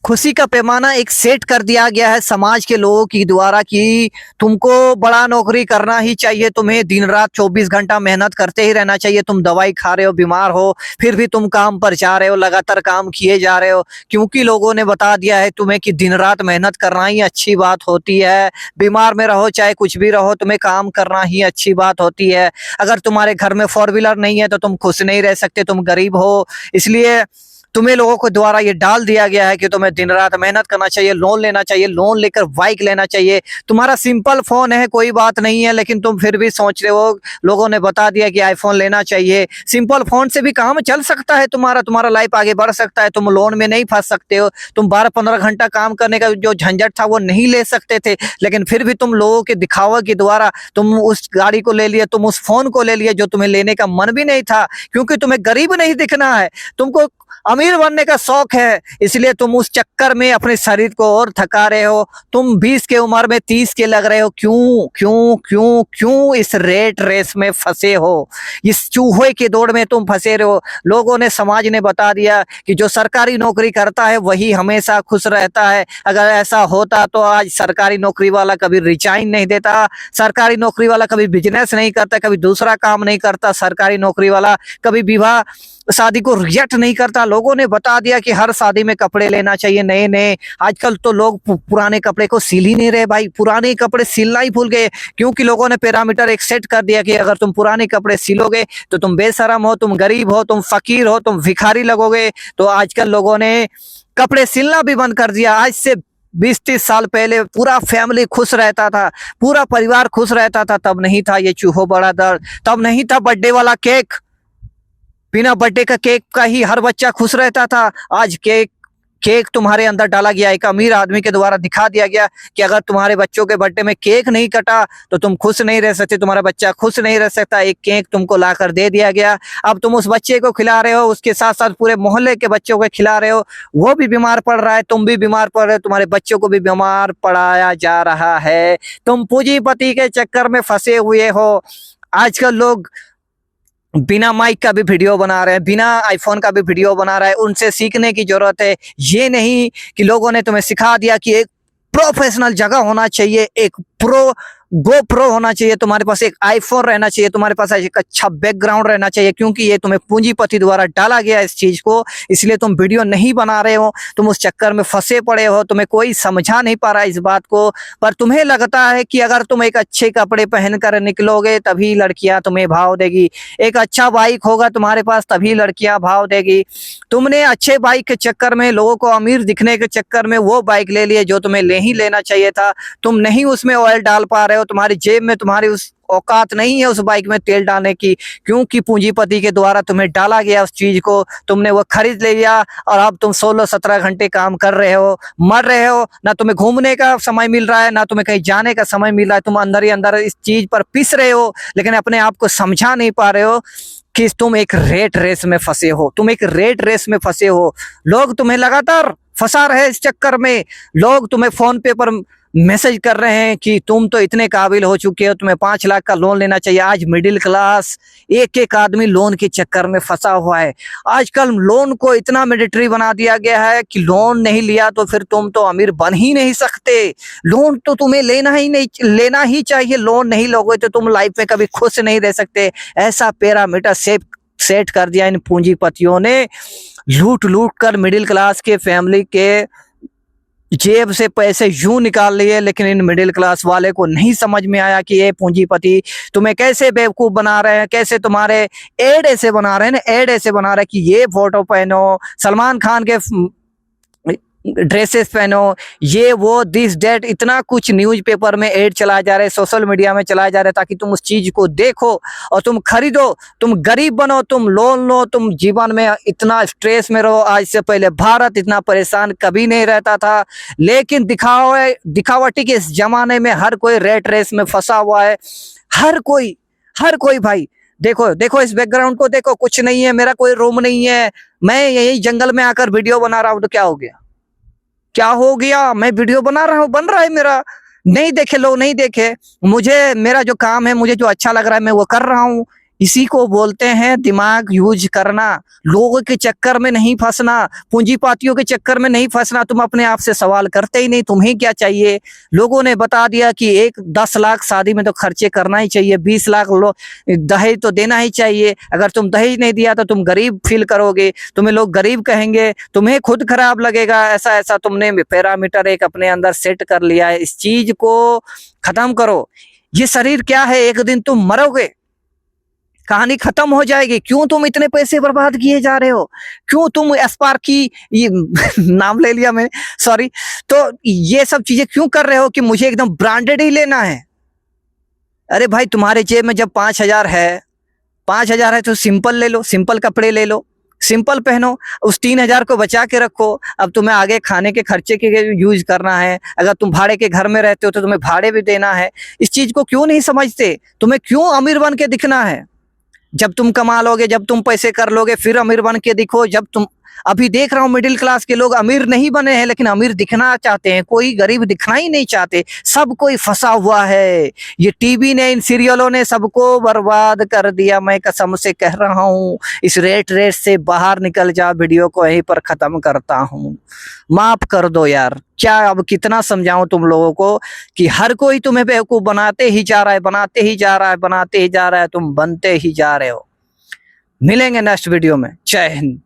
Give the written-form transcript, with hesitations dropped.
खुशी का पैमाना एक सेट कर दिया गया है समाज के लोगों की द्वारा कि तुमको बड़ा नौकरी करना ही चाहिए, तुम्हें दिन रात 24 घंटा मेहनत करते ही रहना चाहिए। तुम दवाई खा रहे हो, बीमार हो, फिर भी तुम काम पर जा रहे हो, लगातार काम किए जा रहे हो, क्योंकि लोगों ने बता दिया है तुम्हें कि दिन रात मेहनत करना ही अच्छी बात होती है। बीमार में रहो चाहे कुछ भी रहो, तुम्हें काम करना ही अच्छी बात होती है। अगर तुम्हारे घर में 4 व्हीलर नहीं है तो तुम खुश नहीं रह सकते, तुम गरीब हो। इसलिए तुम्हें लोगों को द्वारा ये डाल दिया गया है कि तुम्हें दिन रात मेहनत करना चाहिए, लोन लेना चाहिए, लोन लेकर बाइक लेना चाहिए। तुम्हारा सिंपल फोन है, कोई बात नहीं है, लेकिन तुम फिर भी सोच रहे हो। लोगों ने बता दिया कि आईफोन लेना चाहिए। सिंपल फोन से भी काम चल सकता है, तुम्हारा लाइफ आगे बढ़ सकता है। तुम लोन में नहीं फंस सकते हो। तुम 12-15 घंटा काम करने का जो झंझट था वो नहीं ले सकते थे, लेकिन फिर भी तुम लोगों के दिखावा के द्वारा तुम उस गाड़ी को ले लिए, तुम उस फोन को ले लिए जो तुम्हें लेने का मन भी नहीं था, क्योंकि तुम्हें गरीब नहीं दिखना है, तुमको अमीर बनने का शौक है। इसलिए तुम उस चक्कर में अपने शरीर को और थका रहे हो। तुम 20 के उम्र में 30 के लग रहे हो। क्यों क्यों क्यों क्यों इस रेट रेस में फंसे हो? इस चूहे की दौड़ में तुम फंसे रहो। लोगों ने, समाज ने बता दिया कि जो सरकारी नौकरी करता है वही हमेशा खुश रहता है। अगर ऐसा होता तो आज सरकारी नौकरी वाला कभी रिजाइन नहीं देता, सरकारी नौकरी वाला कभी बिजनेस नहीं करता, कभी दूसरा काम नहीं करता, सरकारी नौकरी वाला कभी विवाह शादी को रिजेक्ट नहीं करता। लोगों ने बता दिया कि हर शादी में कपड़े लेना चाहिए नए नए। आजकल तो लोग पुराने कपड़े को सिल ही नहीं रहे भाई, पुराने कपड़े सिलना ही भूल गए, क्योंकि लोगों ने पैरामीटर एक सेट कर दिया कि अगर तुम पुराने कपड़े सिलोगे तो तुम बेशरम हो, तुम गरीब हो, तुम फकीर हो, तुम भिखारी लगोगे। तो आजकल लोगों ने कपड़े सिलना भी बंद कर दिया। आज से 20-30 साल पहले पूरा फैमिली खुश रहता था, पूरा परिवार खुश रहता था। तब नहीं था ये चूहो बड़ा दर्द, तब नहीं था बर्थडे वाला केक। बिना बर्थडे का केक का ही हर बच्चा खुश रहता था। आज केक तुम्हारे अंदर डाला गया, एक अमीर आदमी के द्वारा दिखा दिया गया कि अगर तुम्हारे बच्चों के बर्थडे में केक नहीं कटा तो तुम खुश नहीं रह सकते, तुम्हारा बच्चा खुश नहीं रह सकता। एक केक तुमको लाकर दे दिया गया, अब तुम उस बच्चे को खिला रहे हो, उसके साथ साथ पूरे मोहल्ले के बच्चों को खिला रहे हो। वो भी बीमार पड़ रहा है, तुम भी बीमार पड़ रहे हो, तुम्हारे बच्चों को भी बीमार पड़ाया जा रहा है। तुम पूंजीपति के चक्कर में फंसे हुए हो। आजकल लोग बिना माइक का भी वीडियो बना रहे हैं, बिना आईफोन का भी वीडियो बना रहे हैं। उनसे सीखने की जरूरत है। ये नहीं कि लोगों ने तुम्हें सिखा दिया कि एक प्रोफेशनल जगह होना चाहिए, एक प्रो होना चाहिए, तुम्हारे पास एक आईफोन रहना चाहिए, तुम्हारे पास एक अच्छा बैकग्राउंड रहना चाहिए, क्योंकि ये तुम्हें पूंजीपति द्वारा डाला गया इस चीज को। इसलिए तुम वीडियो नहीं बना रहे हो, तुम उस चक्कर में फंसे पड़े हो। तुम्हें कोई समझा नहीं पा रहा इस बात को, पर तुम्हें लगता है कि अगर तुम एक अच्छे कपड़े पहनकर निकलोगे तभी लड़कियां तुम्हें भाव देगी, एक अच्छा बाइक होगा तुम्हारे पास तभी लड़कियां भाव देगी। तुमने अच्छे बाइक के चक्कर में, लोगों को अमीर दिखने के चक्कर में वो बाइक ले लिए जो तुम्हें ले ही लेना चाहिए था। तुम नहीं उसमें ऑयल डाल पा रहे हो, तुम्हारी जेब में तुम्हारी उस औकात नहीं है उस बाइक में तेल डालने की, क्योंकि पूंजीपति के द्वारा तुम्हें डाला गया उस चीज को। तुमने वो खरीद ले लिया और अब तुम 16-17 घंटे काम कर रहे हो, मर रहे हो। ना तुम्हें घूमने का समय मिल रहा है, ना तुम्हें कहीं जाने का समय मिल रहा है। तुम अंदर ही अंदर इस चीज पर पिस रहे हो, लेकिन अपने आप को समझा नहीं पा रहे हो कि तुम एक रेट रेस में फंसे हो, तुम एक रेट रेस में फंसे हो। लोग तुम्हें लगातार फंसा रहे हैं इस चक्कर में। लोग तुम्हें फोन पे पर मैसेज कर रहे हैं कि तुम तो इतने काबिल हो चुके हो, तुम्हें 5 लाख का लोन लेना चाहिए। आज मिडिल क्लास एक एक आदमी लोन के चक्कर में फंसा हुआ है। आजकल लोन को इतना मैंडेटरी बना दिया गया है कि लोन नहीं लिया तो फिर तुम तो अमीर बन ही नहीं सकते। लोन तो तुम्हें लेना ही चाहिए। लोन नहीं लोगे तो तुम लाइफ में कभी खुश नहीं रह सकते। ऐसा पैरामीटर सेट कर दिया इन पूंजीपतियों ने। लूट लूट कर मिडिल क्लास के फैमिली के जेब से पैसे यूं निकाल लिए, लेकिन इन मिडिल क्लास वाले को नहीं समझ में आया कि ये पूंजीपति तुम्हें कैसे बेवकूफ बना रहे हैं, कैसे तुम्हारे एड ऐसे बना रहे हैं, एड ऐसे बना रहे हैं कि ये फोटो पहनो, सलमान खान के ड्रेसेस पहनो, ये वो दिस डेट, इतना कुछ न्यूज़पेपर में एड चलाए जा रहे हैं, सोशल मीडिया में चलाए जा रहे हैं, ताकि तुम उस चीज को देखो और तुम खरीदो, तुम गरीब बनो, तुम लोन लो, तुम जीवन में इतना स्ट्रेस में रहो। आज से पहले भारत इतना परेशान कभी नहीं रहता था, लेकिन दिखावटी के इस जमाने में हर कोई रेट रेस में फंसा हुआ है। हर कोई भाई, देखो इस बैकग्राउंड को देखो, कुछ नहीं है, मेरा कोई रूम नहीं है, मैं यही जंगल में आकर वीडियो बना रहा हूँ। तो क्या हो गया? मैं वीडियो बना रहा हूँ, बन रहा है मेरा। नहीं देखे लोग, नहीं देखे, मुझे मेरा जो काम है, मुझे जो अच्छा लग रहा है मैं वो कर रहा हूँ। इसी को बोलते हैं दिमाग यूज करना, लोगों के चक्कर में नहीं फंसना, पूंजीपतियों के चक्कर में नहीं फंसना। तुम अपने आप से सवाल करते ही नहीं, तुम्हें क्या चाहिए। लोगों ने बता दिया कि 10 लाख शादी में तो खर्चे करना ही चाहिए, 20 लाख दहेज तो देना ही चाहिए। अगर तुम दहेज नहीं दिया तो तुम गरीब फील करोगे, तुम्हें लोग गरीब कहेंगे, तुम्हें खुद खराब लगेगा। ऐसा ऐसा तुमने पैरामीटर एक अपने अंदर सेट कर लिया है। इस चीज को खत्म करो। ये शरीर क्या है, एक दिन तुम मरोगे, कहानी खत्म हो जाएगी। क्यों तुम इतने पैसे बर्बाद किए जा रहे हो, क्यों तुम एस्पार की ये नाम ले लिया मैंने, सॉरी। तो ये सब चीजें क्यों कर रहे हो कि मुझे एकदम ब्रांडेड ही लेना है। अरे भाई तुम्हारे जेब में जब 5,000 है, 5,000 है तो सिंपल ले लो, सिंपल कपड़े ले लो, सिंपल पहनो। उस 3,000 को बचा के रखो। अब तुम्हें आगे खाने के खर्चे के यूज करना है। अगर तुम भाड़े के घर में रहते हो तो तुम्हें भाड़े भी देना है। इस चीज को क्यों नहीं समझते। तुम्हें क्यों अमीर बन के दिखना है। जब तुम कमा लोगे, जब तुम पैसे कर लोगे, फिर अमीर बन के दिखो। जब तुम, अभी देख रहा हूं मिडिल क्लास के लोग अमीर नहीं बने हैं, लेकिन अमीर दिखना चाहते हैं। कोई गरीब दिखना ही नहीं चाहते, सब कोई फंसा हुआ है। ये टीवी ने, इन सीरियलों ने सबको बर्बाद कर दिया। मैं कसम से कह रहा हूं, इस रेट से बाहर निकल जा। वीडियो को यहीं पर खत्म करता हूं। माफ कर दो यार, क्या अब कितना समझाऊं तुम लोगों को कि हर कोई तुम्हें बेवकूफ बनाते ही जा रहा है, बनाते ही जा रहा है, बनाते ही जा रहा है। तुम बनते ही जा रहे हो। मिलेंगे नेक्स्ट वीडियो में। जय हिंद।